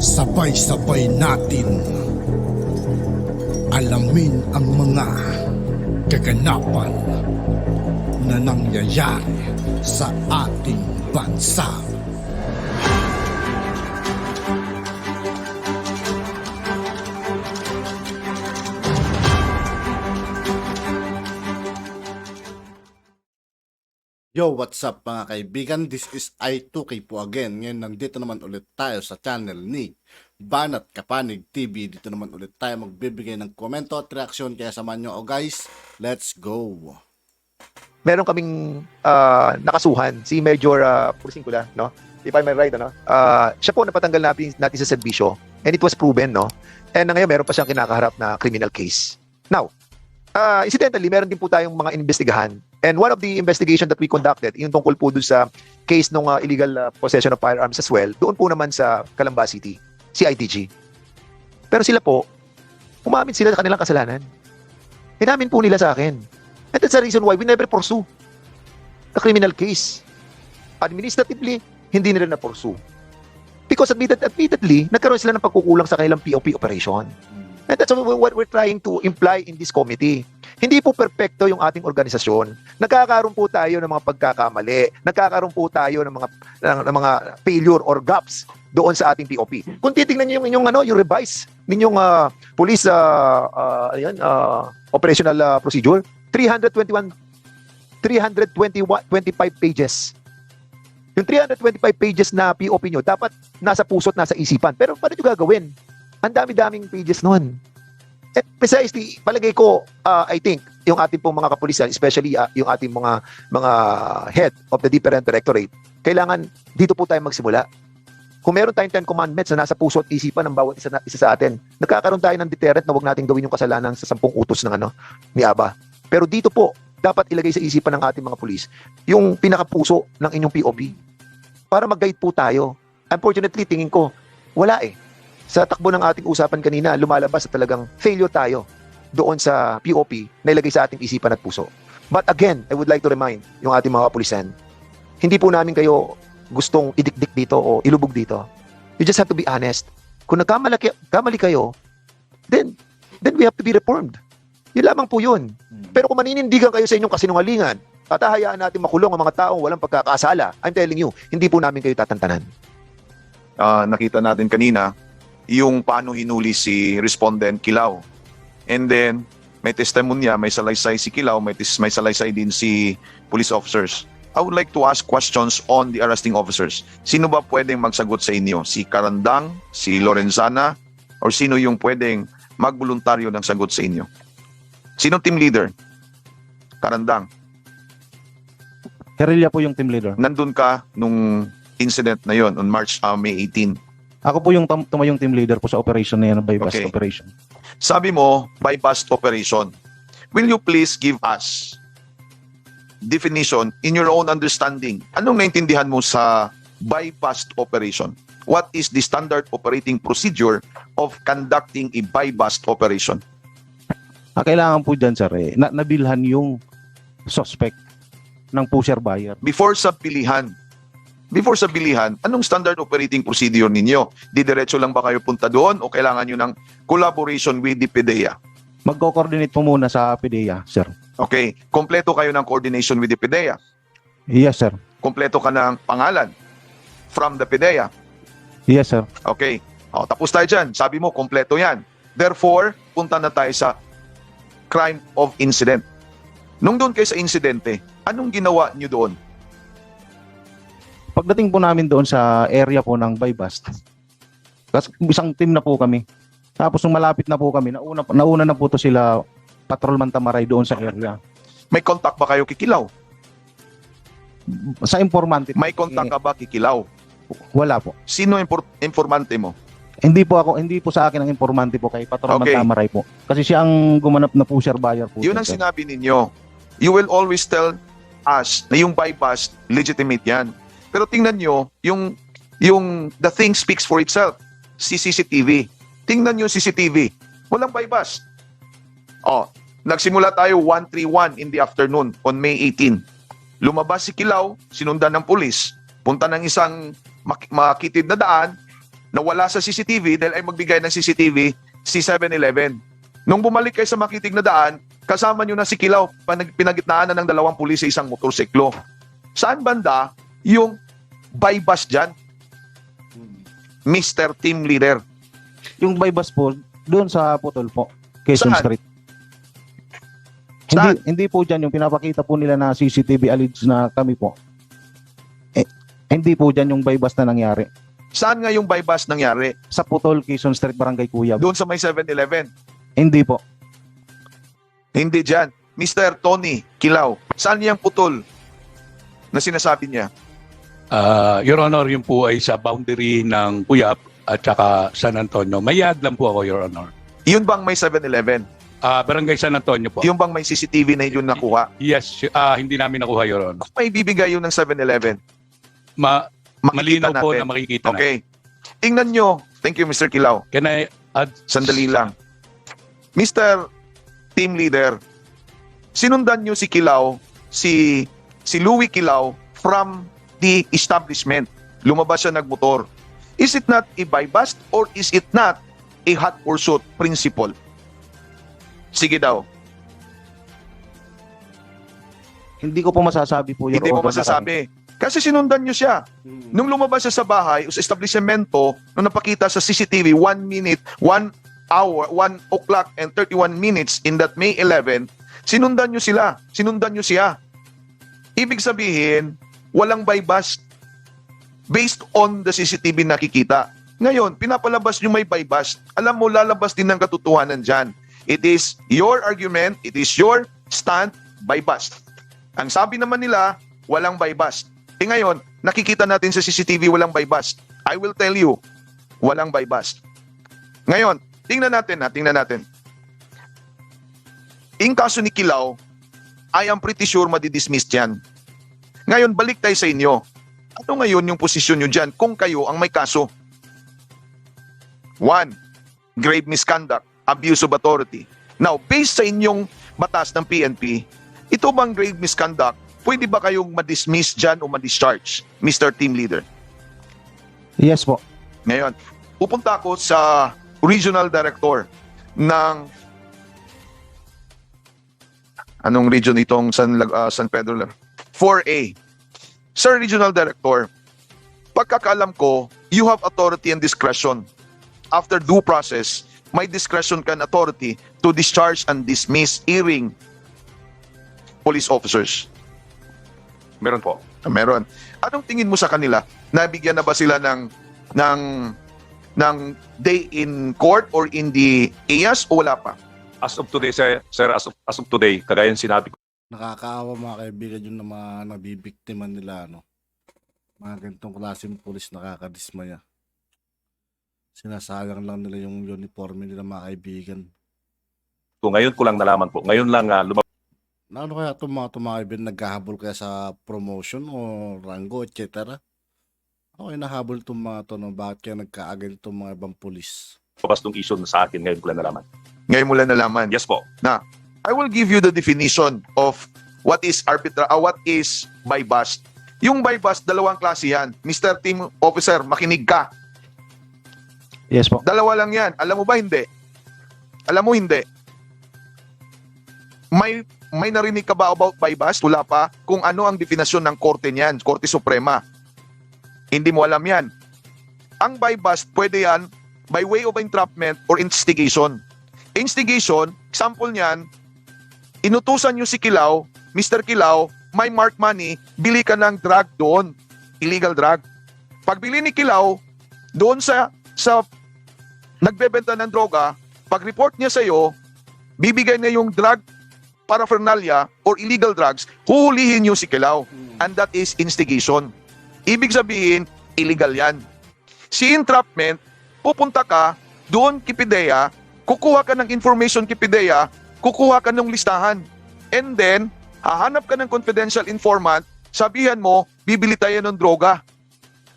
Sabay-sabay natin alamin ang mga kaganapan na nangyayari sa ating bansa. Yo, what's up mga kaibigan? This is I2K po again. Ngayon nandito naman ulit tayo sa channel ni Banat Kapanig TV. Dito naman ulit tayo magbibigay ng komento at reaksyon. Kaya samahan nyo. Oh guys, let's go! Meron kaming nakasuhan, si Major Pursingula, no? If I'm right, no? Siya po napatanggal natin sa serbisyo and it was proven, no? And ngayon meron pa siyang kinakaharap na criminal case. Now, incidentally, meron din po tayong mga investigahan. And one of the investigation that we conducted, yung tungkol po dun sa case ng illegal possession of firearms as well, doon po naman sa Calamba City, CIDG. Pero sila po, umamin sila sa kanilang kasalanan. Inamin po nila sa akin. And that's the reason why we never pursue the criminal case. Administratively, hindi nila na-pursue. Because admittedly, nagkaroon sila ng pagkukulang sa kanilang POP operation. And that's what we're trying to imply in this committee. Hindi po perpekto yung ating organisasyon. Nagkakaroon po tayo ng mga pagkakamali. Nagkakaroon po tayo ng mga failure or gaps doon sa ating POP. Kung titingnan niyo yung inyong yung revise ninyong police operational procedure, 325 pages. Yung 325 pages na POP nyo, dapat nasa puso't nasa isipan. Pero paano nyo gagawin? Ang dami-daming pages noon. At precisely, palagay ko, I think, yung ating pong mga kapulisan, especially yung ating mga head of the different directorate, kailangan dito po tayo magsimula. Kung meron tayong 10 commandments na nasa puso at isipan ng bawat isa sa atin, nagkakaroon tayo ng deterrent na huwag nating gawin yung kasalanan sa 10 utos ng ni Aba. Pero dito po, dapat ilagay sa isipan ng ating mga pulis yung pinakapuso ng inyong POP para mag-guide po tayo. Unfortunately, tingin ko, wala eh. Sa takbo ng ating usapan kanina, lumalabas na talagang failure tayo doon sa POP na ilagay sa ating isipan at puso. But again, I would like to remind yung ating mga kapulisan, hindi po namin kayo gustong idikdik dito o ilubog dito. You just have to be honest. Kung nagkamali kayo, then we have to be reformed. Yun lamang po yun. Pero kung maninindigan kayo sa inyong kasinungalingan at hahayaan natin makulong ang mga taong walang pagkakasala, I'm telling you, hindi po namin kayo tatantanan. Nakita natin kanina yung paano hinuli si respondent Kilaw. And then, may testimonya, may salaysay si Kilaw, may salaysay din si police officers. I would like to ask questions on the arresting officers. Sino ba pwedeng magsagot sa inyo? Si Karandang, si Lorenzana, or sino yung pwedeng magboluntaryo ng sagot sa inyo? Sino team leader? Karandang. Guerrilla po yung team leader. Nandun ka nung incident na yon on May 18. Ako po yung tumayong team leader po sa operation na yan, by bus Okay. operation. Sabi mo, by bust operation. Will you please give us definition in your own understanding? Anong naintindihan mo sa by bust operation? What is the standard operating procedure of conducting a by bust operation? Kailangan po dyan, sir, nabilhan yung suspect ng pusher buyer. Before sa bilihan, anong standard operating procedure ninyo? Didiretso lang ba kayo punta doon o kailangan nyo ng collaboration with the PDEA? Magko-coordinate po muna sa PDEA, sir. Okay, kompleto kayo ng coordination with the PDEA. Yes, sir. Kompleto ka ng pangalan from the PDEA. Yes, sir. Okay, tapos tayo dyan. Sabi mo, kompleto yan. Therefore, punta na tayo sa crime of incident. Nung doon kayo sa insidente, anong ginawa nyo doon? Pagdating po namin doon sa area po ng by bus, isang team na po kami. Tapos nung malapit na po kami, nauna na po to sila patrolman Tamaray doon sa area. May contact ba kayo kikilaw? Sa informante. May contact ka ba kikilaw? Wala po. Sino informante mo? Hindi po sa akin ang informante po kay patrolman Okay. Tamaray po. Kasi siya ang gumanap na pusher buyer po. Yun ang sir. sinabi ninyo. You will always tell us na yung bypass, legitimate yan. Pero tingnan nyo, yung the thing speaks for itself. CCTV. Tingnan nyo CCTV. Walang bypass. Nagsimula tayo 1:31 in the afternoon on May 18. Lumabas si Kilaw, sinundan ng pulis. Punta ng isang makitid na daan. nawala sa CCTV dahil ay magbigay ng CCTV si 7-Eleven. Nung bumalik kayo sa Makitig na daan, kasama nyo na si Kilaw, pinagitnaan na ng 2 pulis sa isang motorsiklo. Saan banda yung bypass dyan, Mr. Team Leader? Yung bypass po, doon sa Putol po, Quezon Saan? Street. Saan? Hindi po dyan yung pinapakita po nila na CCTV alleged na kami po. Hindi po dyan yung bypass na nangyari. Saan nga yung bypass nangyari? Sa Putol, Quezon Street, Barangay Cuyab. Doon sa may 7-Eleven. Hindi po. Hindi dyan. Mr. Tony Kilaw, saan niyang putol na sinasabi niya? Your Honor, yun po ay sa boundary ng Puyap at saka San Antonio. Mayag lang po ako, Your Honor. Yun bang may 7-Eleven? Barangay San Antonio po. Yung bang may CCTV na yun nakuha? Yes, hindi namin nakuha, Your Honor. Kung may bibigay yun ng 7-Eleven, makikita Malinaw po natin. na makikita na. Okay. Tingnan nyo. Thank you, Mr. Kilaw. Can I add? Sandali lang. Mr. Team Leader, sinundan nyo si Kilaw, si Louie Kilaw from the establishment. Lumabas siya nagmotor. Is it not a bypass or is it not a hot pursuit principle? Sige daw. Hindi ko po masasabi po, Your Hindi mo Honor, na masasabi. Kasi sinundan nyo siya. Nung lumabas siya sa bahay, sa establishmento, nung napakita sa CCTV, 1 minute, 1 hour, 1 o'clock and 31 minutes in that May 11, sinundan nyo sila. Sinundan nyo siya. Ibig sabihin, walang bypass based on the CCTV nakikita. Ngayon, pinapalabas nyo may bypass. Alam mo, lalabas din ng katotohanan dyan. It is your argument, it is your stand, bypass. Ang sabi naman nila, walang bypass. Ngayon, nakikita natin sa CCTV walang bypass. I will tell you, walang bypass. Ngayon, tingnan natin. In kaso ni Kilaw, I am pretty sure madidismiss yan. Ngayon, balik tayo sa inyo. Ano ngayon yung posisyon nyo dyan kung kayo ang may kaso? 1. Grave misconduct, abuse of authority. Now, based sa inyong batas ng PNP, ito bang grave misconduct, pwede ba kayong ma-dismiss dyan o ma-discharge, Mr. Team Leader? Yes po. Ngayon, pupunta ako sa Regional Director ng anong region itong San Pedro 4A. Sir Regional Director, pagkakalam ko, you have authority and discretion. After due process, may discretion ka and authority to discharge and dismiss hearing police officers. Meron po. Meron. Anong tingin mo sa kanila? Nabigyan na ba sila ng day in court or in the IAS o wala pa? As of today, sir, as of today, kagaya ng sinabi ko, Nakakaawa mga kaibigan yung na mga nabibiktima nila, no? Mga ganitong klaseng pulis nakakadismaya. Sinasayang lang nila yung uniforme nila mga kaibigan. ngayon ko lang nalaman po. Ngayon lang lumabas Na ano kaya itong mga kaibigan naghahabol kaya sa promotion o rango, etc. Ako nahabol itong mga to, no? Bakit kaya nagkaagal itong mga ibang pulis? ng issue sa akin. Ngayon ko lang nalaman. Ngayon mo lang nalaman. Yes po. I will give you the definition of what is what is bypass. Yung bypass, dalawang klase yan. Mr. Team Officer, makinig ka. Yes po. Dalawa lang yan. Alam mo ba hindi? Alam mo hindi. May narinig ka ba about bypass? Wala pa. Kung ano ang definasyon ng korte niyan, Korte Suprema. Hindi mo alam yan. Ang bypass, pwede yan by way of entrapment or instigation. Instigation, example niyan, inutusan nyo si Kilaw, Mr. Kilaw, may mark money, bili ka ng drug doon. Illegal drug. Pagbili ni Kilaw, doon sa nagbebenta ng droga, pag-report niya sa iyo, bibigay niya yung drug paraphernalia or illegal drugs, huhulihin niyo si Kilaw. And that is instigation. Ibig sabihin, illegal yan. Si entrapment, pupunta ka, doon Kipideya, kukuha ka ng information Kipideya, kukuha ka ng listahan. And then, hahanap ka ng confidential informant, sabihan mo, bibili tayo ng droga.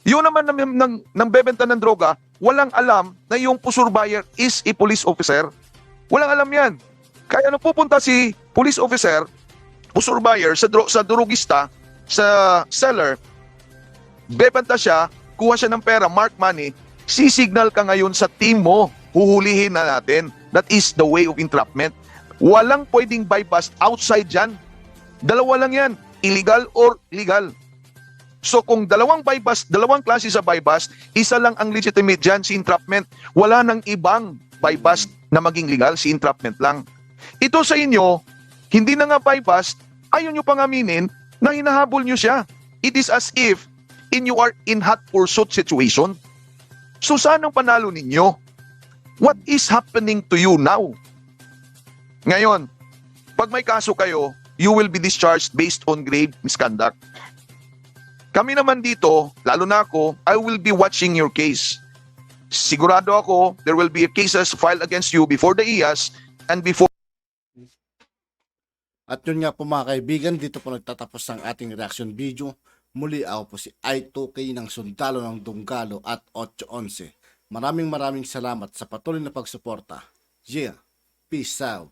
Yun naman ng bebenta ng droga, walang alam na yung pusur buyer is a police officer. Walang alam yan. Kaya nung pupunta si police officer, pusur buyer, sa drugista, sa seller, bebenta siya, kuha siya ng pera, mark money, Sisignal ka ngayon sa team mo, huhulihin na natin. That is the way of entrapment. Walang pwedeng bypass outside dyan. Dalawa lang yan, illegal or legal. So kung dalawang klase sa bypass, isa lang ang legitimate dyan, si entrapment. Wala nang ibang bypass na maging legal, si entrapment lang. Ito sa inyo, hindi na nga bypass, ayaw nyo pang aminin na hinahabol nyo siya. It is as if you are in hot pursuit situation. So saan ang panalo ninyo? What is happening to you now? Ngayon, pag may kaso kayo, you will be discharged based on grave misconduct. Kami naman dito, lalo na ako, I will be watching your case. Sigurado ako, there will be cases filed against you before the IAS and before. At yun nga po mga kaibigan, dito po nagtatapos ang ating reaction video. Muli ako po si I2K ng Sundalo ng Dunggalo at 811. Maraming salamat sa patuloy na pagsuporta. Yeah, peace out.